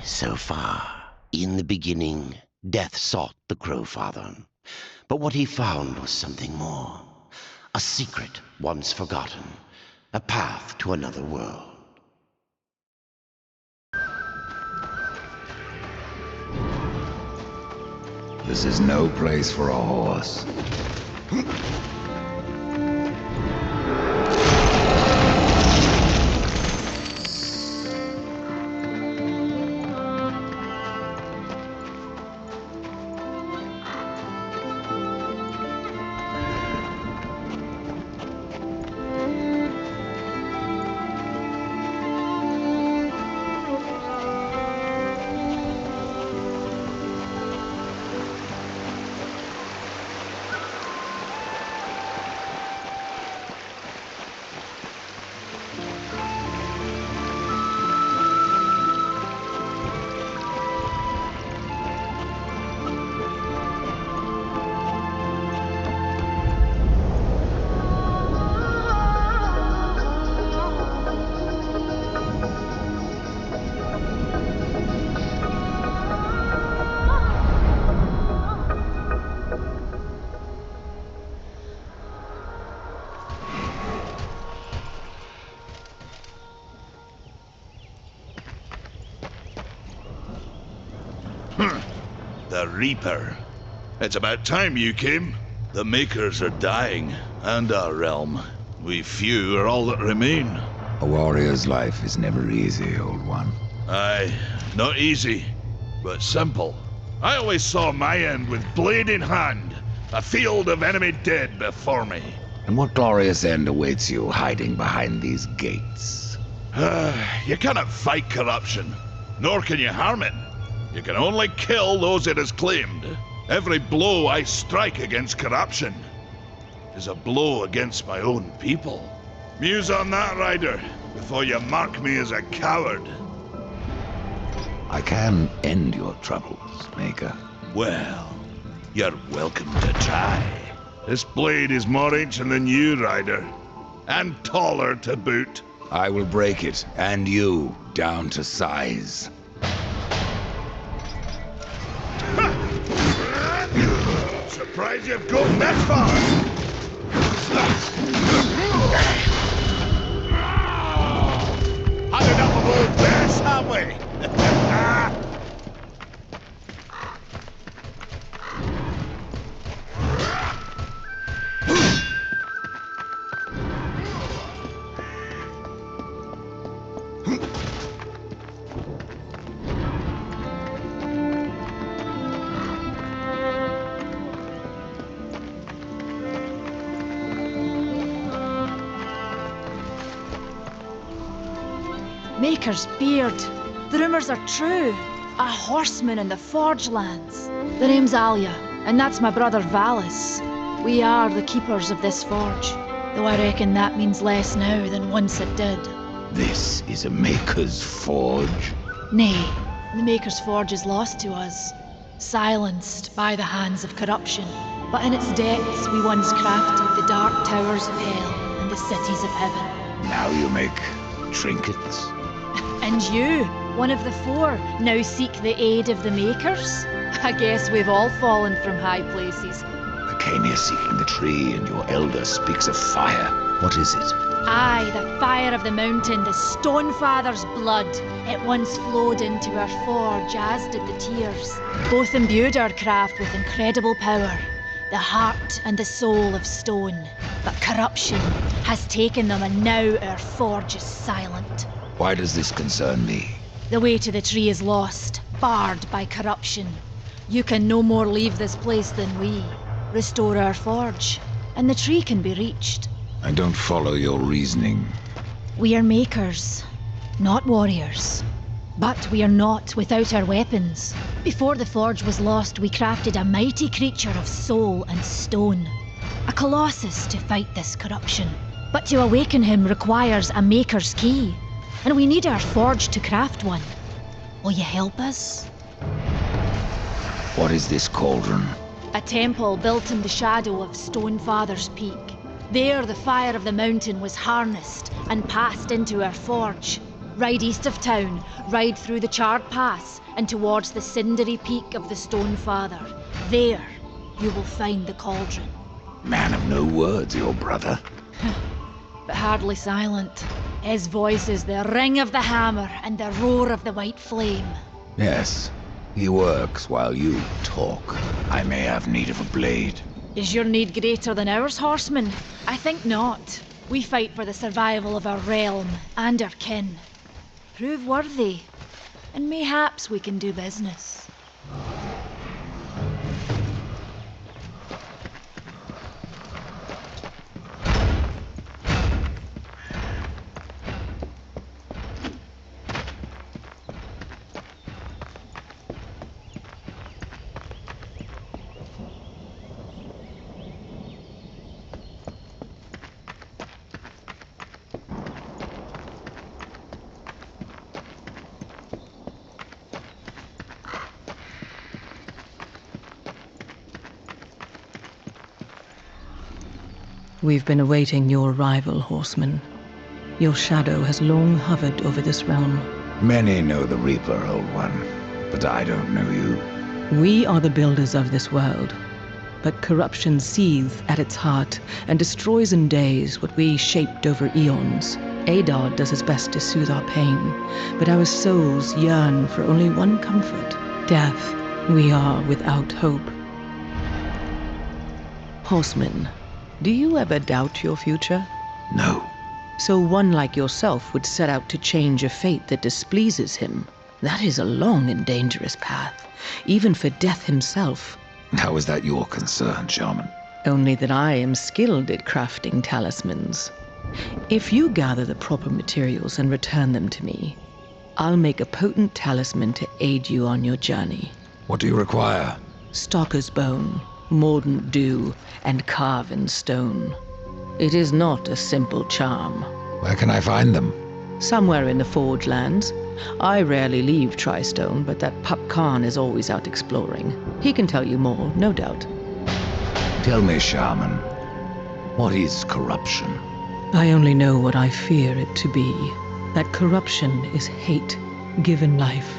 so far. In the beginning, death sought the Crowfather. But what he found was something more. A secret once forgotten. A path to another world. This is no place for a horse. The Reaper. It's about time you came. The Makers are dying, and our realm. We few are all that remain. A warrior's life is never easy, old one. Aye, not easy, but simple. I always saw my end with blade in hand, a field of enemy dead before me. And what glorious end awaits you hiding behind these gates? You cannot fight corruption, nor can you harm it. You can only kill those it has claimed. Every blow I strike against corruption is a blow against my own people. Muse on that, Rider, before you mark me as a coward. I can end your troubles, Maker. Well, you're welcome to try. This blade is more ancient than you, Rider, and taller to boot. I will break it, and you, down to size. Surprised you've gotten that far! Had enough of old bears, have we? Maker's beard. The rumors are true. A horseman in the Forge lands. The name's Alia, and that's my brother Valis. We are the keepers of this forge, though I reckon that means less now than once it did. This is a Maker's forge? Nay, the Maker's forge is lost to us, silenced by the hands of corruption. But in its depths we once crafted the dark towers of hell and the cities of heaven. Now you make trinkets? And you, one of the four, now seek the aid of the Makers? I guess we've all fallen from high places. I came here seeking the tree, and your elder speaks of fire. What is it? Aye, the fire of the mountain, the Stonefather's blood. It once flowed into our forge, as did the tears. Both imbued our craft with incredible power, the heart and the soul of stone. But corruption has taken them, and now our forge is silent. Why does this concern me? The way to the tree is lost, barred by corruption. You can no more leave this place than we. Restore our forge, and the tree can be reached. I don't follow your reasoning. We are makers, not warriors. But we are not without our weapons. Before the forge was lost, we crafted a mighty creature of soul and stone. A colossus to fight this corruption. But to awaken him requires a maker's key. And we need our forge to craft one. Will you help us? What is this cauldron? A temple built in the shadow of Stonefather's Peak. There the fire of the mountain was harnessed and passed into our forge. Ride east of town, ride through the charred pass, and towards the cindery peak of the Stone Father. There, you will find the cauldron. Man of no words, your brother. But hardly silent. His voice is the ring of the hammer and the roar of the white flame. Yes, he works while you talk. I may have need of a blade. Is your need greater than ours, horseman? I think not. We fight for the survival of our realm and our kin. Prove worthy, and mayhaps we can do business. We've been awaiting your arrival, horseman. Your shadow has long hovered over this realm. Many know the Reaper, Old One, but I don't know you. We are the builders of this world, but corruption seethes at its heart and destroys in days what we shaped over eons. Adar does his best to soothe our pain, but our souls yearn for only one comfort: death. We are without hope. Horseman, do you ever doubt your future? No. So one like yourself would set out to change a fate that displeases him. That is a long and dangerous path, even for death himself. How is that your concern, Shaman? Only that I am skilled at crafting talismans. If you gather the proper materials and return them to me, I'll make a potent talisman to aid you on your journey. What do you require? Stalker's bone, mordant dew, and carven stone. It is not a simple charm. Where can I find them? Somewhere in the Forge Lands. I rarely leave Tristone, but that pup Khan is always out exploring. He can tell you more, no doubt. Tell me, Shaman, what is corruption? I only know what I fear it to be. That corruption is hate given life,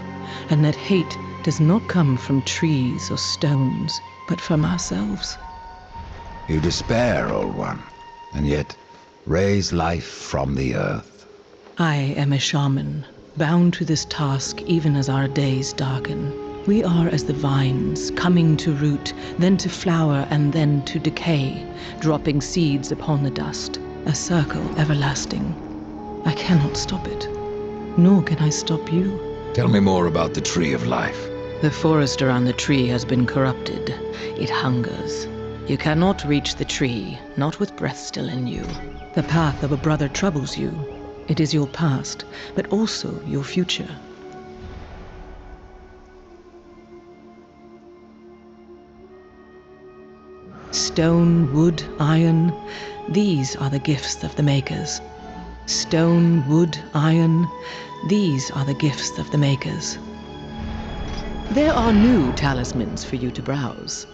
and that hate does not come from trees or stones, but from ourselves. You despair, Old One, and yet raise life from the earth. I am a shaman, bound to this task even as our days darken. We are as the vines, coming to root, then to flower, and then to decay, dropping seeds upon the dust, a circle everlasting. I cannot stop it, nor can I stop you. Tell me more about the Tree of Life. The forest around the tree has been corrupted. It hungers. You cannot reach the tree, not with breath still in you. The path of a brother troubles you. It is your past, but also your future. Stone, wood, iron, these are the gifts of the makers. Stone, wood, iron, these are the gifts of the makers. There are new talismans for you to browse.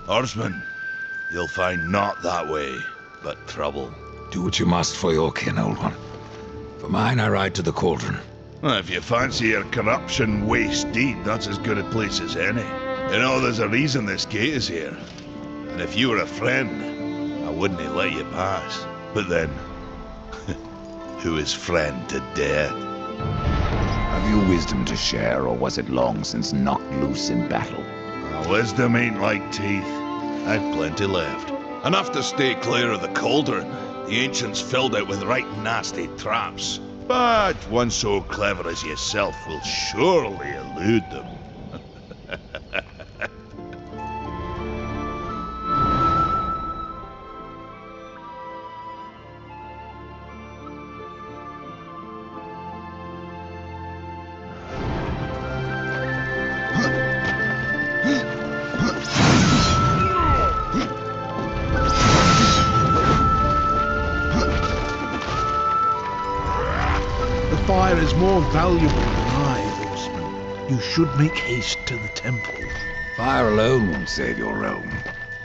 Horseman, you'll find not that way, but trouble. Do what you must for your kin, Old One. For mine, I ride to the cauldron. Well, if you fancy your corruption waist deep, that's as good a place as any. You know, there's a reason this gate is here. And if you were a friend, I wouldn't let you pass. But then, who is friend to death? Have you wisdom to share, or was it long since knocked loose in battle? Wisdom ain't like teeth. I've plenty left. Enough to stay clear of the cauldron. The ancients filled it with right nasty traps. But one so clever as yourself will surely elude them. The fire is more valuable than I, horseman. You should make haste to the temple. Fire alone won't save your realm.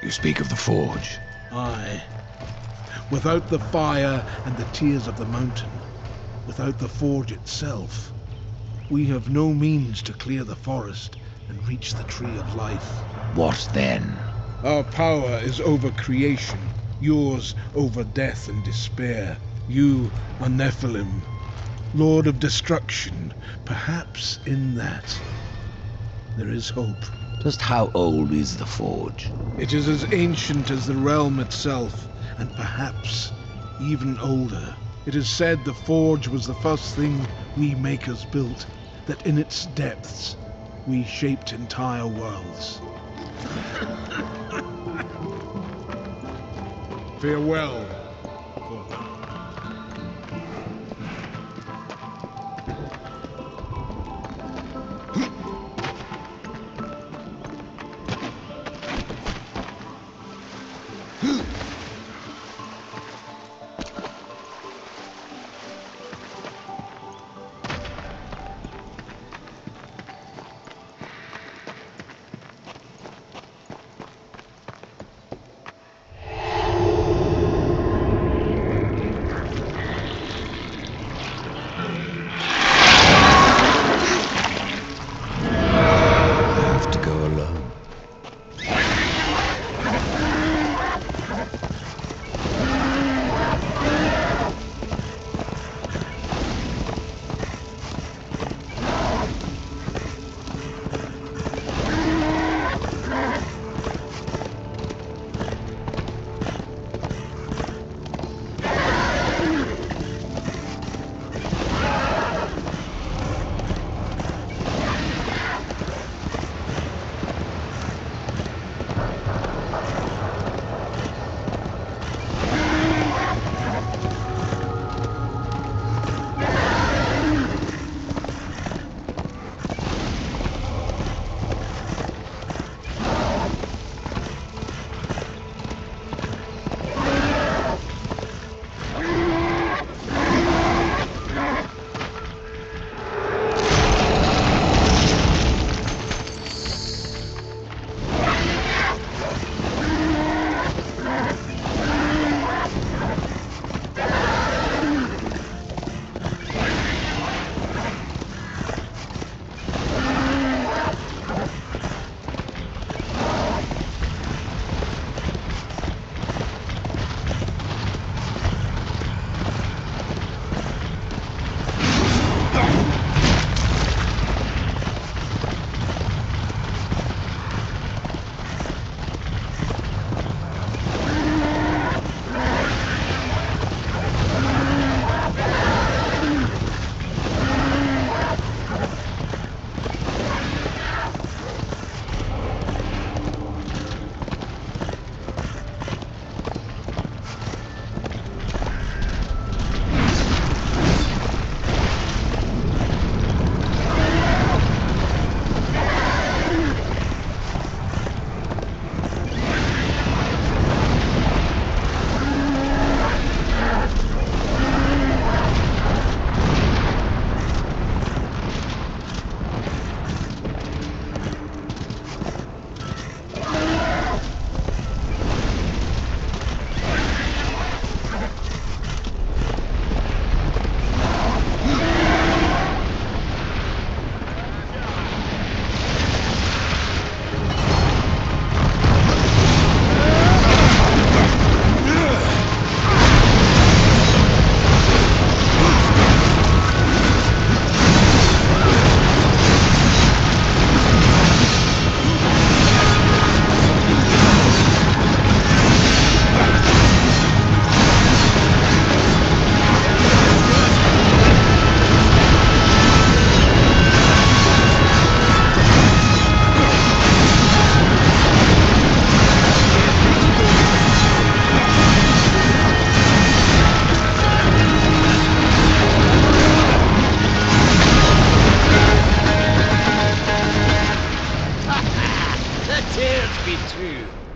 You speak of the forge. Aye. Without the fire and the tears of the mountain, without the forge itself, we have no means to clear the forest and reach the tree of life. What then? Our power is over creation, yours over death and despair. You are Nephilim, Lord of Destruction. Perhaps in that there is hope. Just how old is the forge? It is as ancient as the realm itself, and perhaps even older. It is said the forge was the first thing we makers built, that in its depths we shaped entire worlds. Farewell.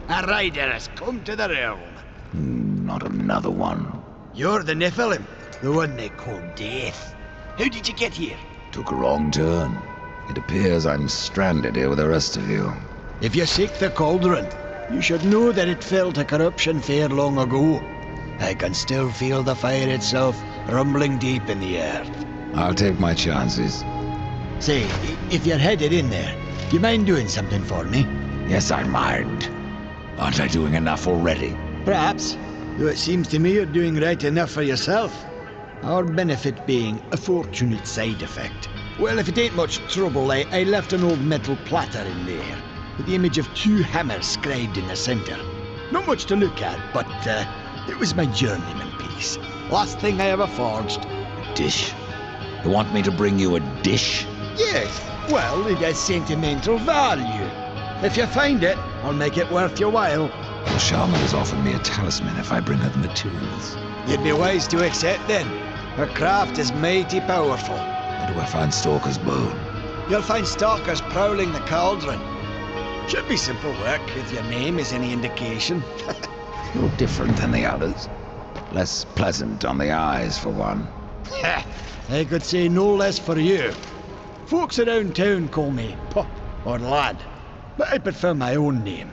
A rider has come to the realm. Not another one. You're the Nephilim, the one they call Death. How did you get here? Took a wrong turn. It appears I'm stranded here with the rest of you. If you seek the cauldron, you should know that it fell to corruption fair long ago. I can still feel the fire itself rumbling deep in the earth. I'll take my chances. Say, if you're headed in there, you mind doing something for me? Yes, I mind. Aren't I doing enough already? Perhaps, though it seems to me you're doing right enough for yourself. Our benefit being a fortunate side effect. Well, if it ain't much trouble, I left an old metal platter in there, with the image of 2 hammers scribed in the centre. Not much to look at, but it was my journeyman piece. Last thing I ever forged. A dish? You want me to bring you a dish? Yes, well, it has sentimental value. If you find it, I'll make it worth your while. The shaman has offered me a talisman if I bring her the materials. You'd be wise to accept then. Her craft is mighty powerful. Where do I find Stalker's bone? You'll find stalkers prowling the cauldron. Should be simple work if your name is any indication. No different than the others. Less pleasant on the eyes, for one. I could say no less for you. Folks around town call me Pup or Lad, but I prefer my own name.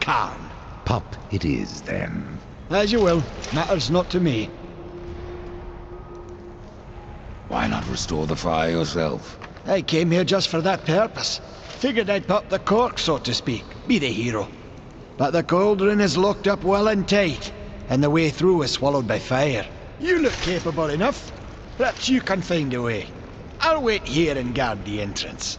Khan. Pup it is, then. As you will. Matters not to me. Why not restore the fire yourself? I came here just for that purpose. Figured I'd pop the cork, so to speak. Be the hero. But the cauldron is locked up well and tight, and the way through is swallowed by fire. You look capable enough. Perhaps you can find a way. I'll wait here and guard the entrance.